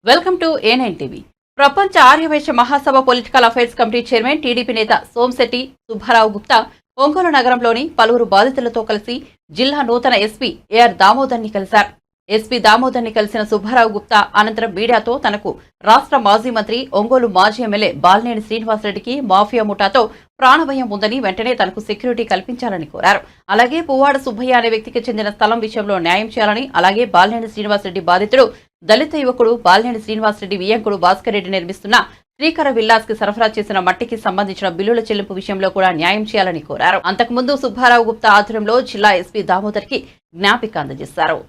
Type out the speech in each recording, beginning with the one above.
Welcome to A9 TV. ప్రపంచ Aryavysya Mahasabha political affairs committee chairman TDP నేత సోమశెట్టి సుబ్బారావు గుప్తా ఒంగోలు నగరంలోని పలువురు బాధితులతో కలిసి జిల్లా నూతన ఎస్పీ ఏఆర్ దామోదర్ని కలిశారు. ఎస్పీ దామోదర్ని కలిసిన సుబ్బారావు గుప్తా అనంతరం మీడియాతో తనకు రాష్ట్ర మాజీ మంత్రి ఒంగోలు మాజీ ఎమ్మెల్యే బాలినేని శ్రీనివాసరెడ్డికి మాఫియా ముఠాతో ప్రాణభయం ఉందని వెంటనే తనకు సెక్యూరిటీ కల్పించాలని కోరారు. అలాగే పువ్వాడ సుబ్బయ్య అనే వ్యక్తికి చెందిన స్థలం విషయంలో న్యాయం చేయాలని, అలాగే బాలినేని శ్రీనివాసరెడ్డి బాధితుడు దళిత యువకుడు బాలినేని శ్రీనివాసరెడ్డి వియ్యంకుడు భాస్కర్ రెడ్డి నిర్మిస్తున్న శ్రీకర విల్లాస్ కి సరఫరా చేసిన మట్టికి సంబంధించిన బిల్లుల చెల్లింపు విషయంలో కూడా న్యాయం చేయాలని కోరారు. అంతకుముందు సుబ్బారావు గుప్తా ఆధ్వర్యంలో జిల్లా ఎస్పీ దామోదర్ కి జ్ఞాపిక అందజేశారు.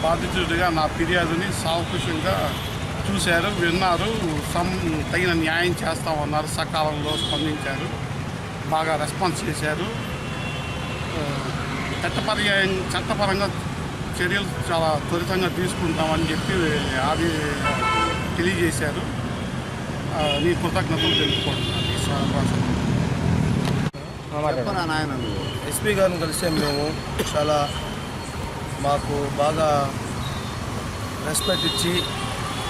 బాధితుడిగా నా ఫిర్యాదుని సావకుశంగా చూశారు, విన్నారు, తగిన న్యాయం చేస్తామన్నారు. సకాలంలో స్పందించారు, బాగా రెస్పాన్స్ చేశారు. చట్టపరంగా చర్యలు చాలా త్వరితంగా తీసుకుంటామని చెప్పి అది తెలియజేశారు. నీ కృతజ్ఞతలు తెలుపుకుంటున్నాను. ఎస్పీ గారిని కలిసే మేము చాలా మాకు బాగా రెస్పెక్ట్ ఇచ్చి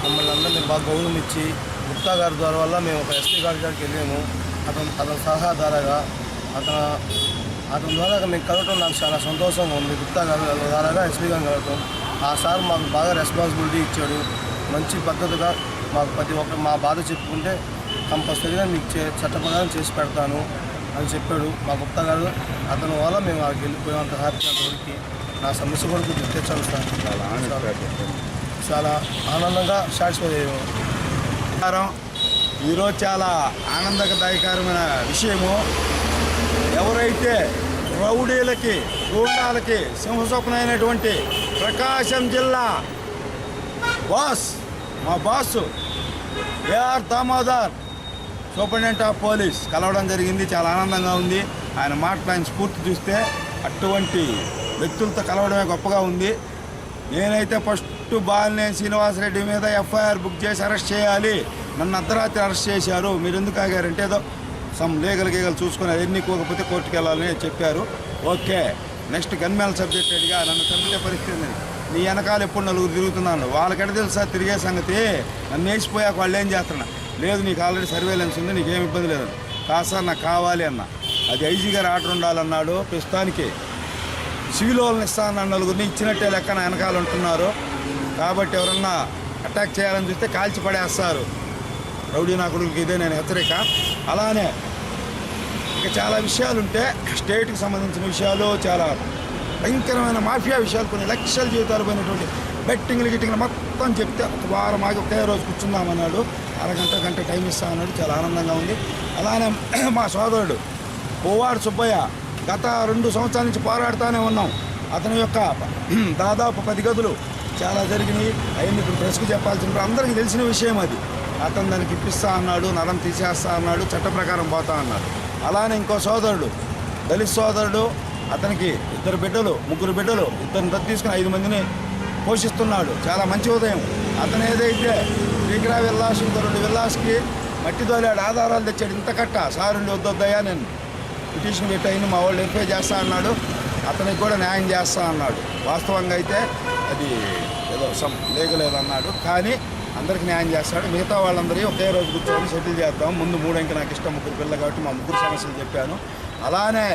మమ్మల్ని అందరినీ బాగా గౌరవం ఇచ్చి గుప్తా గారి ద్వారా వల్ల మేము ఒక ఎస్పీ గారి దగ్గరికి వెళ్ళాము. అతని సలహా ద్వారాగా అతని ద్వారా మేము కలవటం నాకు చాలా సంతోషంగా ఉంది. గుప్తా గారి ద్వారాగా ఎస్పీ గారిని కలవటం, ఆ సార్ మాకు బాగా రెస్పాన్సిబిలిటీ ఇచ్చాడు. మంచి పద్ధతిగా మాకు ప్రతి ఒక్క మా బాధ చెప్పుకుంటే కంపల్సరీగా మీకు చట్టప్రకారం చేసి పెడతాను అని చెప్పాడు మా గుప్తా గారు. అతని వల్ల మేము అక్కడికి వెళ్ళిపోయాం. అంత హ్యాపీ అంతవరకు నా సమస్య కొరకు గుర్తించాను సార్. చాలా ఆనందంగా సాటిస్ఫై అయ్యాము. ఈరోజు చాలా ఆనందదాయకరమైన విషయము. ఎవరైతే రౌడీలకి గూండాలకి సింహస్వప్నమైనటువంటి ప్రకాశం జిల్లా మా boss A R Damodar superintendent of police కలవడం జరిగింది. చాలా ఆనందంగా ఉంది. ఆయన మాట్లాడిన స్ఫూర్తి చూస్తే అటువంటి వ్యక్తులతో కలవడమే గొప్పగా ఉంది. నేనైతే ఫస్ట్ బాలినేని శ్రీనివాసరెడ్డి మీద ఎఫ్ఐఆర్ బుక్ చేసి అరెస్ట్ చేయాలి, నన్ను అర్ధరాత్రి అరెస్ట్ చేశారు, మీరు ఎందుకు ఆగారంటే ఏదో లీగల్ చూసుకొని అవన్నీ కోకపోతే కోర్టుకు వెళ్ళాలని చెప్పారు. ఓకే, నెక్స్ట్ గన్మేల్ సబ్జెక్టెడ్గా నన్ను చంపితే పరిస్థితి నీ వెనకాల ఎప్పుడు నలుగురు తిరుగుతున్నాను, వాళ్ళకెడ తెలుసా తిరిగే సంగతి, నన్ను వేసిపోయాక వాళ్ళు ఏం చేస్తున్నా, లేదు నీకు ఆల్రెడీ సర్వేలెన్స్ ఉంది, నీకేం ఇబ్బంది లేదు. కాదు సార్ నాకు కావాలి అన్న, అది ఐజీ గారు ఆర్డర్ ఉండాలన్నాడు. ప్రస్తుతానికి సివిల్ వాళ్ళని ఇస్తానన్న నలుగురిని ఇచ్చినట్టే లెక్క నా వెనకాల ఉంటున్నారు. కాబట్టి ఎవరన్నా అటాక్ చేయాలని చూస్తే కాల్చి పడేస్తారు. రౌడీ నా కొడుకుకి ఇదే నేను హెచ్చరిక. అలానే ఇక చాలా విషయాలు ఉంటే స్టేట్కి సంబంధించిన విషయాలు, చాలా భయంకరమైన మాఫియా విషయాలు, కొన్ని లక్షల జీవితాలు పోయినటువంటి బెట్టింగ్లు మొత్తం చెప్తే ఒక వారం ఆగి ఒకే రోజు కూర్చుందామన్నాడు. గంట టైం ఇస్తా అన్నాడు. చాలా ఆనందంగా ఉంది. అలానే మా సోదరుడు పువ్వాడ సుబ్బయ్య గత 2 సంవత్సరాల నుంచి పోరాడుతూనే ఉన్నాం. అతని యొక్క దాదాపు 10 గదులు చాలా జరిగినాయి. అవన్నీ ఇప్పుడు ప్రెస్కు చెప్పాల్సిన అందరికీ తెలిసిన విషయం అది. అతను దానికి ఇప్పిస్తా అన్నాడు, నరం తీసేస్తా అన్నాడు, చట్ట ప్రకారం పోతా అన్నాడు. అలానే ఇంకో సోదరుడు దళిత సోదరుడు, అతనికి 2 బిడ్డలు 3 బిడ్డలు, ఇద్దరిని దత్తు తీసుకుని 5 మందిని పోషిస్తున్నాడు. చాలా మంచి ఉదయం. అతను ఏదైతే శ్రీకర విల్లాస్ 2 విల్లాస్కి మట్టి దోలాడు, ఆధారాలు తెచ్చాడు. ఇంత కట్ట సారుండి వద్దొద్దయ్యా నేను పిటిషన్ పెట్టాయని మా వాళ్ళు వెరిఫై చేస్తా అన్నాడు. అతనికి కూడా న్యాయం చేస్తా అన్నాడు. వాస్తవంగా అయితే అది ఏదో లేగలేదన్నాడు, కానీ అందరికీ న్యాయం చేస్తాడు. మిగతా వాళ్ళందరూ ఒకే రోజు కూర్చొని సెటిల్ చేద్దాం. ముందు 3 అంకె నాకు ఇష్టం, 3 పిల్లలు కాబట్టి మా 3 సమస్యలు చెప్పాను. అలానే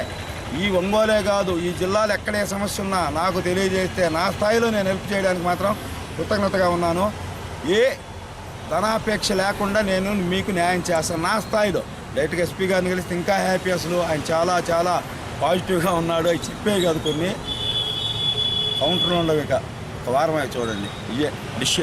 ఈ ఒంగోలే కాదు, ఈ జిల్లాలో ఎక్కడే సమస్య ఉన్నా నాకు తెలియజేస్తే నా స్థాయిలో నేను హెల్ప్ చేయడానికి మాత్రం కృతజ్ఞతగా ఉన్నాను. ఏ ధనాపేక్ష లేకుండా నేను మీకు న్యాయం చేస్తాను నా స్థాయిలో. డైరెక్ట్గా ఎస్పీ గారిని కలిస్తే ఇంకా హ్యాపీ. అసలు ఆయన చాలా చాలా పాజిటివ్గా ఉన్నాడు. అవి చెప్పే కాదు, కొన్ని కౌంటర్లు ఉండవు. ఇక ఒక వారం అవి చూడండి, ఇవే డిష్.